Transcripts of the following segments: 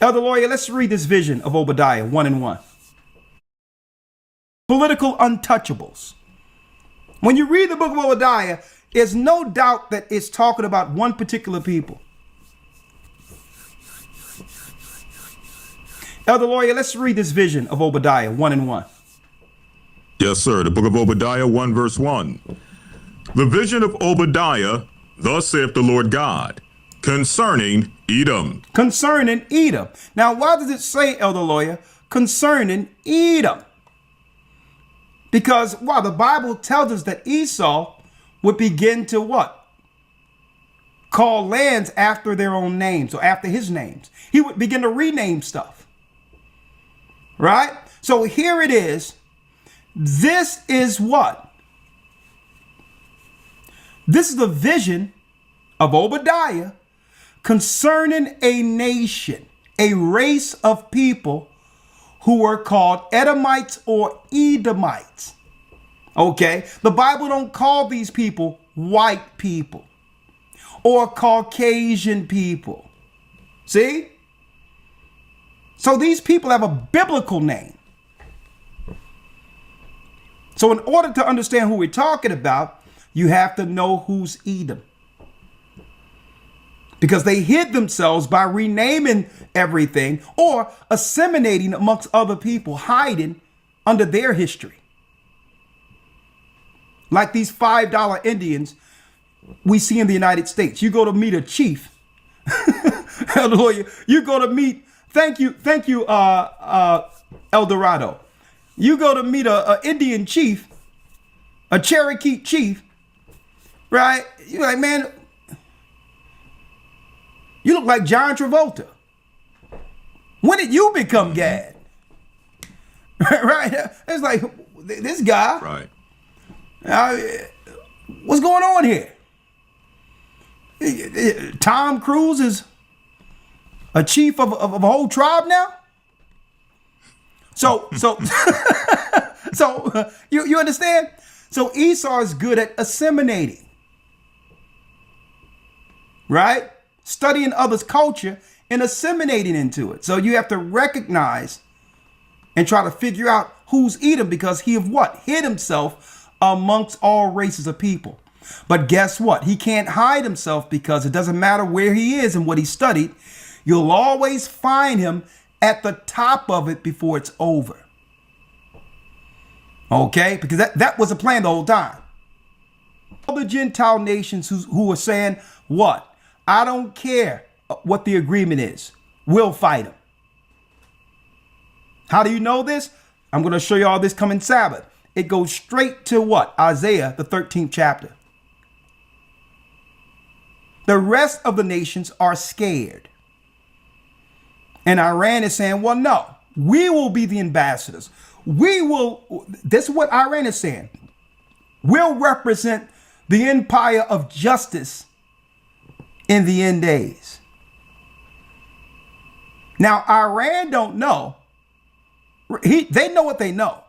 Elder Lawyer, let's read this vision of Obadiah 1:1. Political untouchables. When you read the book of Obadiah, there's no doubt that it's talking about one particular people. Elder Lawyer, let's read this vision of Obadiah 1:1. Yes, sir. The book of Obadiah 1 verse 1. The vision of Obadiah, thus saith the Lord God, concerning Edom. Concerning Edom. Now, why does it say, Elder Lawyer, concerning Edom? Because while the Bible tells us that Esau would begin to what? Call lands after their own names or after his names. He would begin to rename stuff. Right? So here it is. This is what? This is the vision of Obadiah concerning a nation, a race of people who were called Edomites or Edomites. Okay, the Bible don't call these people white people or Caucasian people. See? So these people have a biblical name. So in order to understand who we're talking about, you have to know who's Edom. Because they hid themselves by renaming everything or assimilating amongst other people, hiding under their history. Like these $5 Indians we see in the United States. You go to meet a chief. You go to meet, thank you, El Dorado. You go to meet a Indian chief, a Cherokee chief, right? You're like, man, you look like John Travolta. When did you become Gad? Right? It's like, this guy. Right. What's going on here? Tom Cruise is a chief of a whole tribe now? So you understand? So Esau is good at assimilating, right? Studying others' culture and assimilating into it. So you have to recognize and try to figure out who's Edom, because he have what? Hid himself amongst all races of people. But guess what? He can't hide himself, because it doesn't matter where he is and what he studied. You'll always find him at the top of it before it's over. Okay? Because that was the plan the whole time. All the Gentile nations who are saying, what? I don't care what the agreement is. We'll fight them. How do you know this? I'm going to show you all this coming Sabbath. It goes straight to what? Isaiah, the 13th chapter. The rest of the nations are scared. And Iran is saying, well, no, we will be the ambassadors. This is what Iran is saying. We'll represent the empire of justice in the end days. Now, Iran don't know. They know what they know.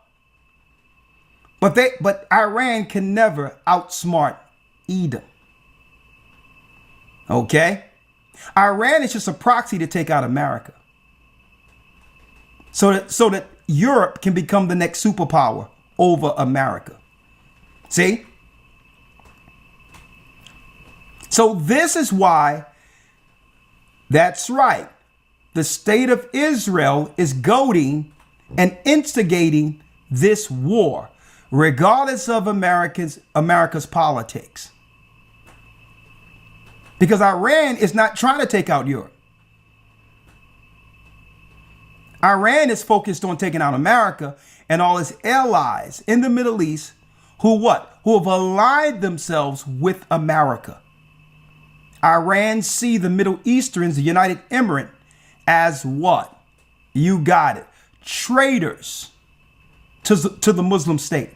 But Iran can never outsmart Edom. Okay? Iran is just a proxy to take out America. So that Europe can become the next superpower over America. See? So this is why, that's right, the state of Israel is goading and instigating this war, regardless of America's politics. Because Iran is not trying to take out Europe. Iran is focused on taking out America and all its allies in the Middle East who what? Who have allied themselves with America. Iran see the Middle Easterns, the United Emirates, as what? You got it. Traitors to the Muslim state.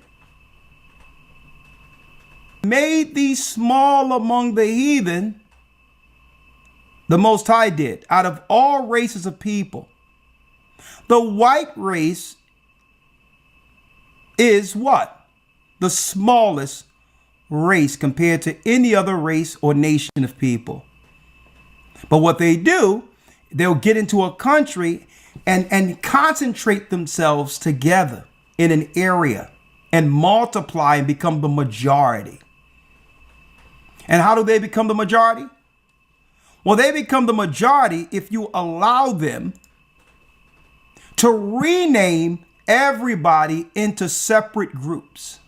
Made these small among the heathen, the Most High did, out of all races of people. The white race is what? The smallest race compared to any other race or nation of people. But what they do they'll get into a country and concentrate themselves together in an area and multiply and become the majority. And how do they become the majority? Well, they become the majority if you allow them to rename everybody into separate groups.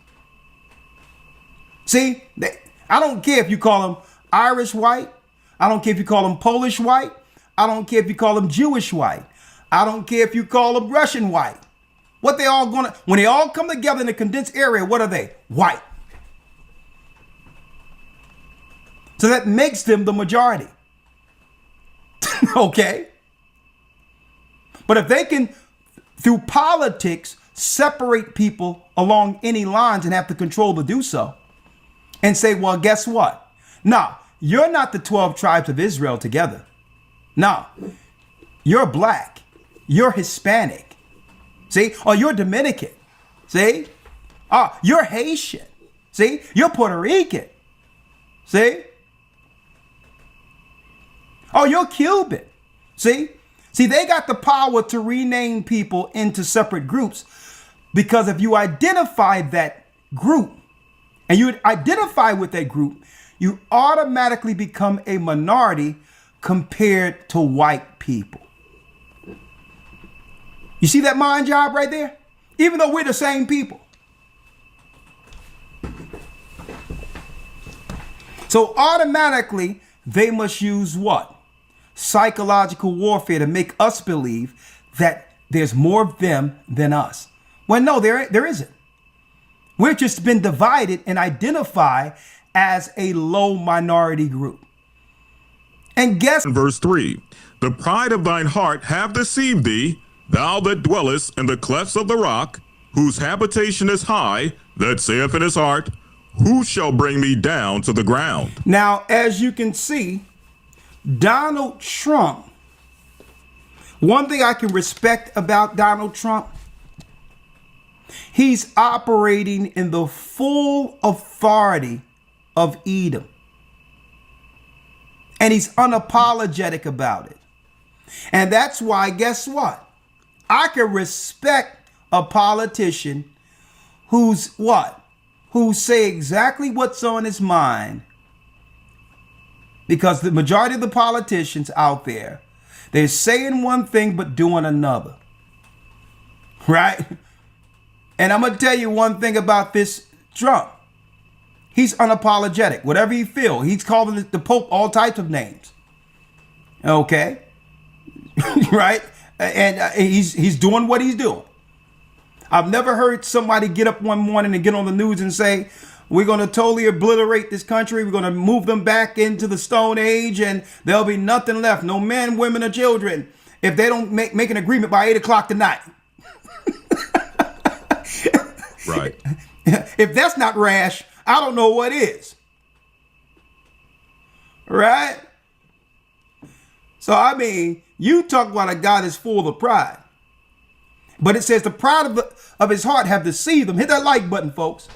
See, I don't care if you call them Irish white. I don't care if you call them Polish white. I don't care if you call them Jewish white. I don't care if you call them Russian white. What they all gonna, when they all come together in a condensed area, what are they? White. So that makes them the majority. Okay. But if they can, through politics, separate people along any lines and have the control to do so, and say, well, guess what? No, you're not the 12 tribes of Israel together. No, you're black. You're Hispanic. See? Or you're Dominican. See? Oh, you're Haitian. See? You're Puerto Rican. See? Oh, you're Cuban. See? See, they got the power to rename people into separate groups, because if you identify that group and you identify with that group, you automatically become a minority compared to white people. You see that mind job right there? Even though we're the same people. So automatically they must use what? Psychological warfare to make us believe that there's more of them than us. Well, no, there isn't. We've just been divided and identified as a low minority group. And guess verse 3, the pride of thine heart have deceived thee, thou that dwellest in the clefts of the rock, whose habitation is high, that saith in his heart, who shall bring me down to the ground? Now, as you can see, Donald Trump, one thing I can respect about Donald Trump, he's operating in the full authority of Edom. And he's unapologetic about it. And that's why, guess what? I can respect a politician who's what? Who say exactly what's on his mind. Because the majority of the politicians out there, they're saying one thing but doing another. Right? And I'm going to tell you one thing about this Trump. He's unapologetic. Whatever he feels, he's calling the Pope all types of names. Okay? Right? And he's doing what he's doing. I've never heard somebody get up one morning and get on the news and say, we're going to totally obliterate this country. We're going to move them back into the Stone Age and there'll be nothing left. No men, women, or children if they don't make an agreement by 8 o'clock tonight. Right. If that's not rash, I don't know what is. Right? So, I mean, you talk about a God that's full of pride. But it says the pride of his heart have deceived him. Hit that like button, folks.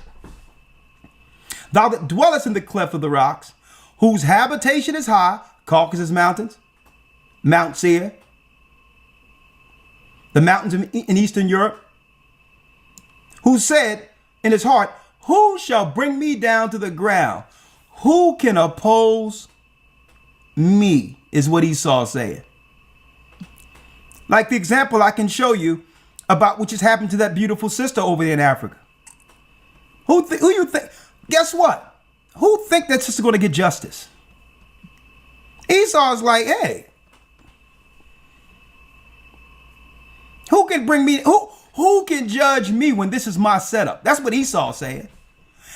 Thou that dwellest in the cleft of the rocks, whose habitation is high, Caucasus Mountains, Mount Seir, the mountains in Eastern Europe, who said in his heart, who shall bring me down to the ground? Who can oppose me? Is what Esau said. Like the example I can show you about what just happened to that beautiful sister over there in Africa. Who you think? Guess what? Who think that sister going to get justice? Esau's like, hey, who can bring me? Who can judge me when this is my setup? That's what Esau said.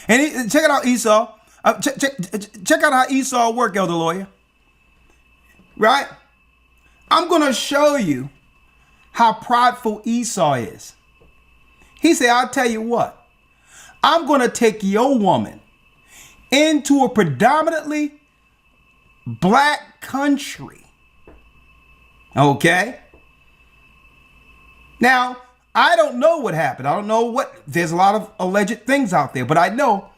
And check it out, Esau. Check out how Esau worked, Elder Lawyer. Right? I'm going to show you how prideful Esau is. He said, I'll tell you what. I'm going to take your woman into a predominantly black country. Okay? Now, I don't know what happened. I don't know there's a lot of alleged things out there, but I know